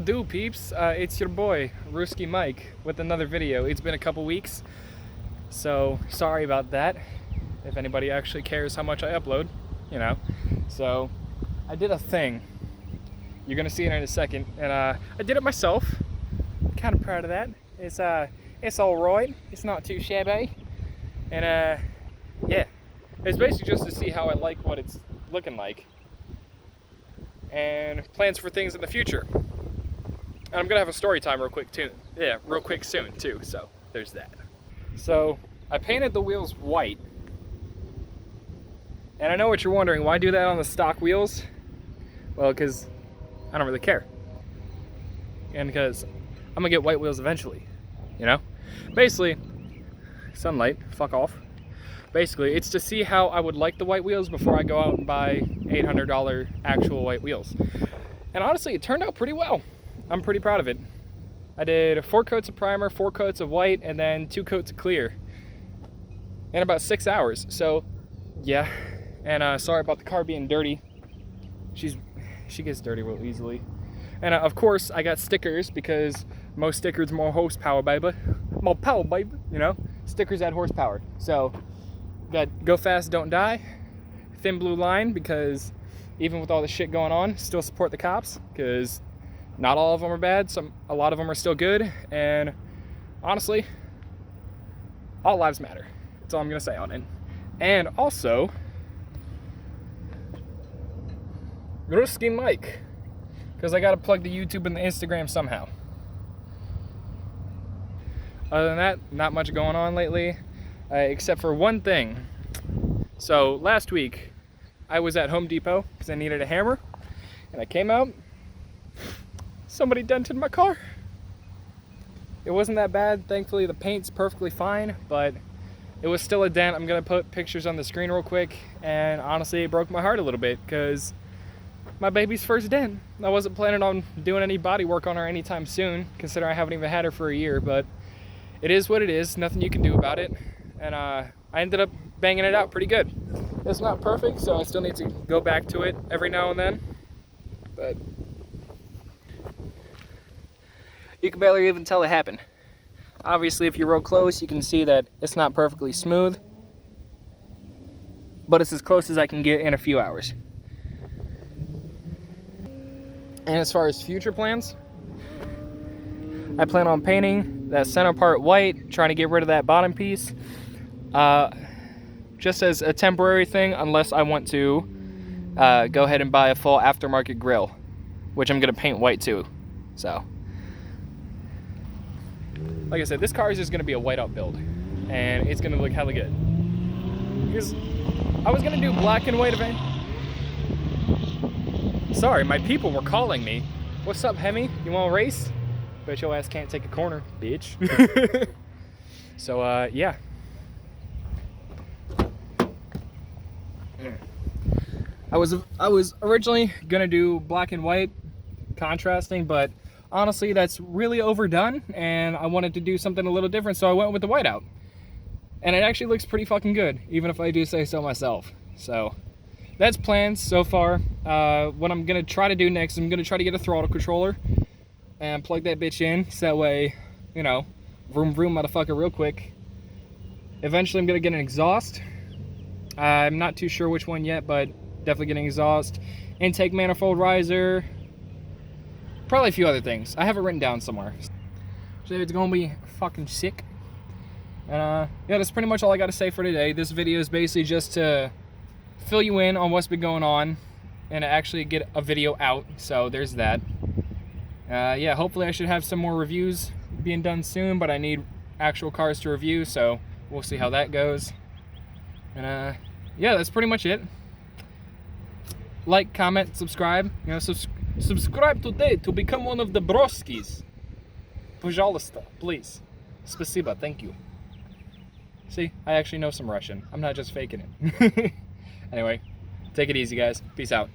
it do, peeps? It's your boy, Ruski Mike, with another video. It's been a couple weeks, so sorry about that. If anybody actually cares how much I upload, you know. So, I did a thing. You're gonna see it in a second, and I did it myself. Kind of proud of that. It's all right. It's not too shabby, and yeah, it's basically just to see how I like what it's looking like, and plans for things in the future. And I'm gonna have a story time real quick soon too. So there's that. So I painted the wheels white, and I know what you're wondering. Why do that on the stock wheels? Well, because I don't really care, and because I'm gonna get white wheels eventually. You know, basically, sunlight. Fuck off. Basically, it's to see how I would like the white wheels before I go out and buy $800 actual white wheels. And honestly, it turned out pretty well. I'm pretty proud of it. I did 4 coats of primer, 4 coats of white, and then 2 coats of clear in about 6 hours. So, yeah. And sorry about the car being dirty. She gets dirty real easily. And of course, I got stickers because most stickers more horsepower, baby. More power, baby. You know, stickers add horsepower. So, got Go Fast, Don't Die, Thin Blue Line, because even with all the shit going on, still support the cops, because not all of them are bad. A lot of them are still good, and honestly, all lives matter. That's all I'm gonna say on it. And also, Ruski Mike, because I gotta plug the YouTube and the Instagram somehow. Other than that, not much going on lately. Except for one thing. So last week I was at Home Depot because I needed a hammer, and I came out, somebody dented my car. It wasn't that bad, thankfully the paint's perfectly fine, but it was still a dent. I'm gonna put pictures on the screen real quick, and honestly it broke my heart a little bit because my baby's first dent. I wasn't planning on doing any body work on her anytime soon, considering I haven't even had her for a year, but it is what it is, nothing you can do about it. And I ended up banging it out pretty good. It's not perfect, so I still need to go back to it every now and then. But you can barely even tell it happened. Obviously, if you're real close, you can see that it's not perfectly smooth. But it's as close as I can get in a few hours. And as far as future plans, I plan on painting that center part white, trying to get rid of that bottom piece. Just as a temporary thing, unless I want to go ahead and buy a full aftermarket grill, which I'm gonna paint white too. So, like I said, this car is just gonna be a white out build, and it's gonna look hella good. Because I was gonna do black and white event. Sorry, my people were calling me. What's up, Hemi? You wanna race? Bet your ass can't take a corner, bitch. So, yeah. I was originally gonna do black and white contrasting, but honestly that's really overdone, and I wanted to do something a little different, so I went with the whiteout. And it actually looks pretty fucking good, even if I do say so myself. So that's plans so far. What I'm gonna try to do next, I'm gonna try to get a throttle controller and plug that bitch in, so that way, you know, vroom vroom motherfucker real quick. Eventually I'm gonna get an exhaust. I'm not too sure which one yet, but definitely getting exhaust, intake manifold riser, probably a few other things. I have it written down somewhere. So it's gonna be fucking sick. And yeah, that's pretty much all I gotta say for today. This video is basically just to fill you in on what's been going on and actually get a video out. So there's that. Yeah, hopefully I should have some more reviews being done soon, but I need actual cars to review, so we'll see how that goes. And yeah, that's pretty much it. Like, comment, subscribe. You know, subscribe today to become one of the broskis. Пожалуйста, please. Спасибо, thank you. See, I actually know some Russian. I'm not just faking it. Anyway, take it easy, guys. Peace out.